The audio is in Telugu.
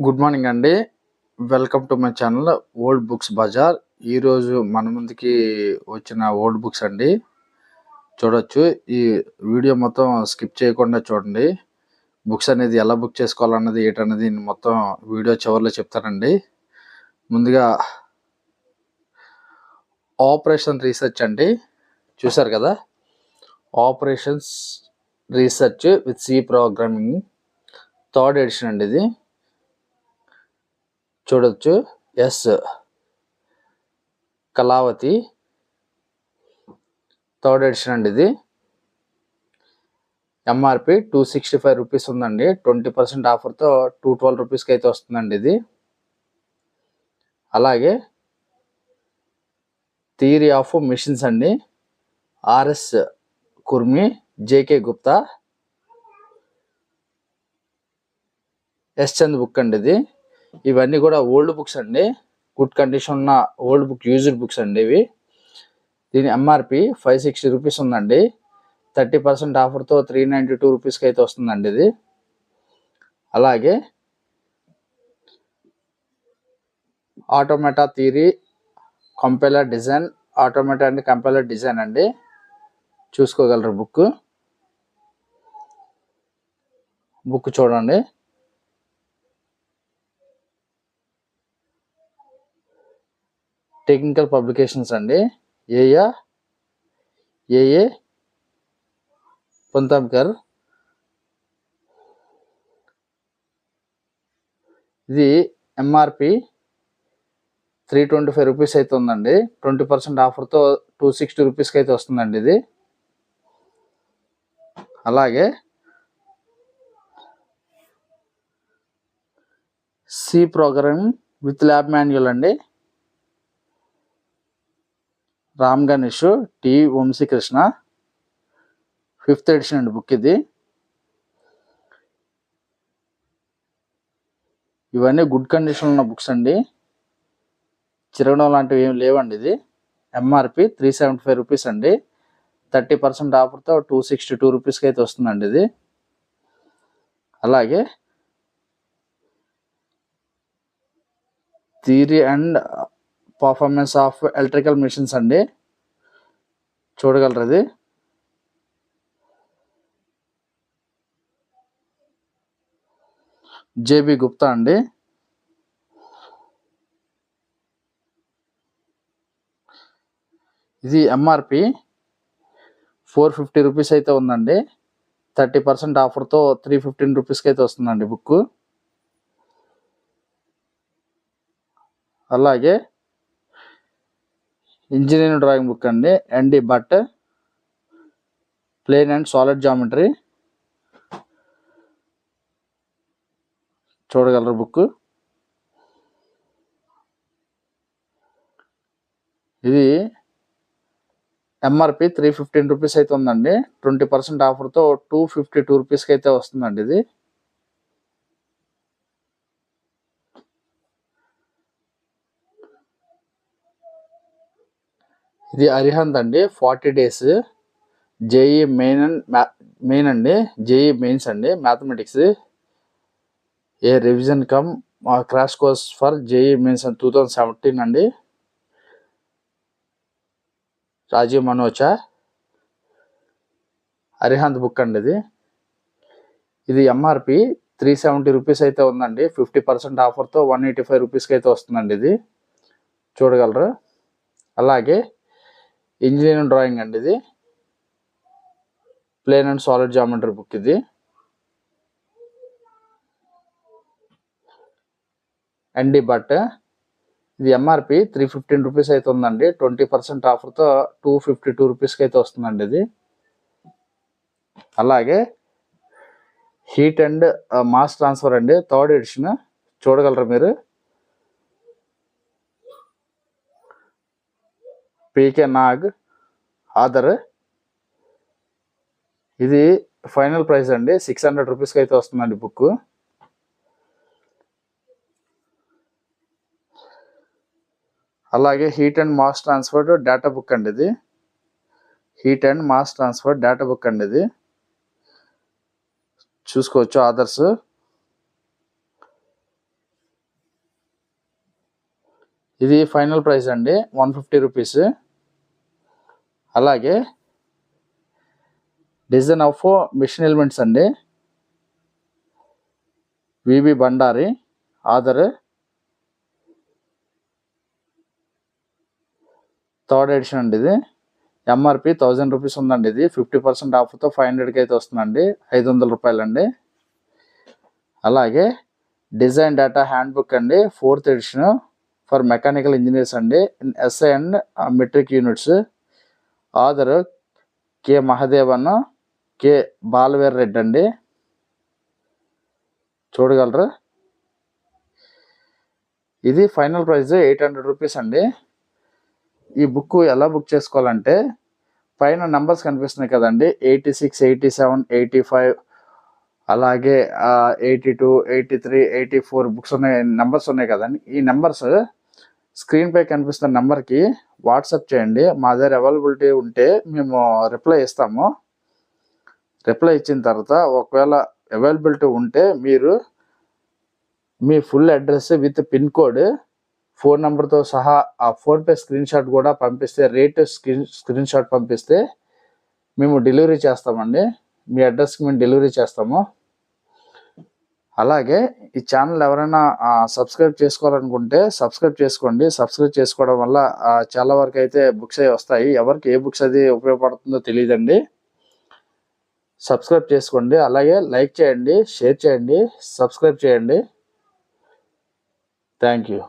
గుడ్ మార్నింగ్ అండి. Welcome to my channel old books bazaar. ఈరోజు మన ముందుకి వచ్చిన ఓల్డ్ బుక్స్ అండి. చూడొచ్చు. ఈ వీడియో మొత్తం స్కిప్ చేయకుండా చూడండి. బుక్స్ అనేది ఎలా బుక్ చేసుకోవాలన్నది ఏంటన్నది మొత్తం వీడియో చివరిలో చెప్తానండి. ముందుగా ఆపరేషన్ రీసెర్చ్ అండి. చూసారు కదా, operations research with C programming third edition అండి. ఇది చూడొచ్చు. ఎస్ కళావతి థర్డ్ ఎడిషన్ అండి. ఇది ఎంఆర్పి 265 రూపీస్ ఉందండి. 20% ఆఫర్తో 212 రూపీస్కి అయితే వస్తుందండి ఇది. అలాగే థియరీ ఆఫ్ మిషన్స్ అండి, RS Khurmi, JK Gupta, S Chand book అండి ఇది. ఇవన్నీ కూడా ఓల్డ్ బుక్స్ అండి. గుడ్ కండిషన్ ఉన్న ఓల్డ్ బుక్, యూజ్డ్ బుక్స్ అండి ఇవి. దీని ఎంఆర్పి 560 రూపీస్ ఉందండి. 30% ఆఫర్తో 392 రూపీస్కి అయితే వస్తుందండి ఇది. అలాగే automata theory, compiler design, automata and compiler design అండి. చూసుకోగలరు బుక్ చూడండి. టెక్నికల్ పబ్లికేషన్స్ అండి. ఏఏ పొంతంకర్. ఇది ఎంఆర్పి 325 రూపీస్ అయితే ఉందండి. 20% ఆఫర్తో 260 రూపీస్కి అయితే వస్తుందండి ఇది. అలాగే C programming with lab manual అండి. Ram Ganesh, T Vamsikrishna, 5th edition అండి బుక్ ఇది. ఇవన్నీ గుడ్ కండిషన్ ఉన్న బుక్స్ అండి. చిరగడం లాంటివి ఏమి లేవండి. ఇది ఎంఆర్పి 375 రూపీస్ అండి. 30% ఆఫర్తో 262 రూపీస్కి అయితే వస్తుందండి ఇది. అలాగే theory and performance of electrical machines అండి. చూడగలరు. ఇది జేబి గుప్తా అండి. ఇది ఎంఆర్పి 450 రూపీస్ అయితే ఉందండి. 30% ఆఫర్తో 315 రూపీస్కి అయితే వస్తుందండి బుక్. అలాగే ఇంజనీరింగ్ డ్రాయింగ్ బుక్ అండి, ND Bhatt, plane and solid geometry. చూడగలరు బుక్. ఇది ఎంఆర్పి 315 రూపీస్ అయితే ఉందండి. 20% ఆఫర్తో 252 రూపీస్కి అయితే వస్తుందండి ఇది. ఇది అరిహంత్ అండి, 40 డేస్ జేఈ మెయిన్ అండి. జేఈ మెయిన్స్ అండి, mathematics, A revision come crash course for JEE mains 2017 అండి. రాజీవ్ మనోచా, అరిహంత్ బుక్ అండి ఇది. ఇది ఎంఆర్పి 370 రూపీస్ అయితే ఉందండి. 50% ఆఫర్తో 185 రూపీస్కి అయితే వస్తుందండి ఇది. చూడగలరు. అలాగే ఇంజనీరింగ్ డ్రాయింగ్ అండి. ఇది plane and solid geometry book. ఇది ఎన్డి భట్. ఇది ఎంఆర్పి 315 రూపీస్ అయితే ఉందండి. 20% ఆఫర్తో 252 రూపీస్కి అయితే వస్తుందండి ఇది. అలాగే హీట్ అండ్ మాస్ ట్రాన్స్ఫర్ అండి, థర్డ్ ఎడిషన్. చూడగలరు మీరు. పీకే నాగ్ ఆధర్. ఇది ఫైనల్ ప్రైస్ అండి, 600 రూపీస్కి అయితే వస్తుందండి బుక్. అలాగే heat and mass transfer data book అండి. ఇది heat and mass transfer data book అండి. ఇది చూసుకోవచ్చు ఆధర్స్. ఇది ఫైనల్ ప్రైస్ అండి, 150 రూపీస్. అలాగే డిజైన్ ఆఫ్ మిషన్ ఎలిమెంట్స్ అండి, వివి బండారి ఆధర్, థర్డ్ ఎడిషన్ అండి. ఇది ఎంఆర్పి 1000 రూపీస్ ఉందండి. ఇది 50% ఆఫ్తో 500కి అయితే వస్తుందండి, 500 రూపాయలండి. అలాగే డిజైన్ డేటా హ్యాండ్ బుక్ అండి, 4th edition for mechanical engineers అండి, SI and metric units. Author K Mahadevan, K Balaveer Reddy అండి. చూడగలరు. ఇది ఫైనల్ ప్రైస్ 800 రూపీస్ అండి. ఈ బుక్ ఎలా బుక్ చేసుకోవాలంటే, పైన నెంబర్స్ కనిపిస్తున్నాయి కదండి, 86, 87, 85, అలాగే 82, 83, 84 బుక్స్ ఉన్నాయి, నెంబర్స్ ఉన్నాయి కదండి. ఈ నెంబర్స్ స్క్రీన్ పై కనిపిస్తున్న నెంబర్కి వాట్సాప్ చేయండి. మా దగ్గర అవైలబిలిటీ ఉంటే మేము రిప్లై ఇస్తాము. రిప్లై ఇచ్చిన తర్వాత ఒకవేళ అవైలబిలిటీ ఉంటే మీరు మీ full address with pin code, phone నెంబర్తో సహా ఆ ఫోన్పే స్క్రీన్ షాట్ కూడా పంపిస్తే, రేట్ స్క్రీన్ షాట్ పంపిస్తే మేము డెలివరీ చేస్తామండి. మీ అడ్రస్కి మేము డెలివరీ చేస్తాము. అలాగే ఈ ఛానల్ ఎవరైనా సబ్స్క్రైబ్ చేసుకోవాలనుకుంటే సబ్స్క్రైబ్ చేసుకోండి. సబ్స్క్రైబ్ చేసుకోవడం వల్ల చాలా వరకు అయితే బుక్స్ అవి వస్తాయి. ఎవరికి ఏ బుక్స్ అది ఉపయోగపడుతుందో తెలియదండి. సబ్స్క్రైబ్ చేసుకోండి. అలాగే లైక్ చేయండి, షేర్ చేయండి, సబ్స్క్రైబ్ చేయండి. Thank you.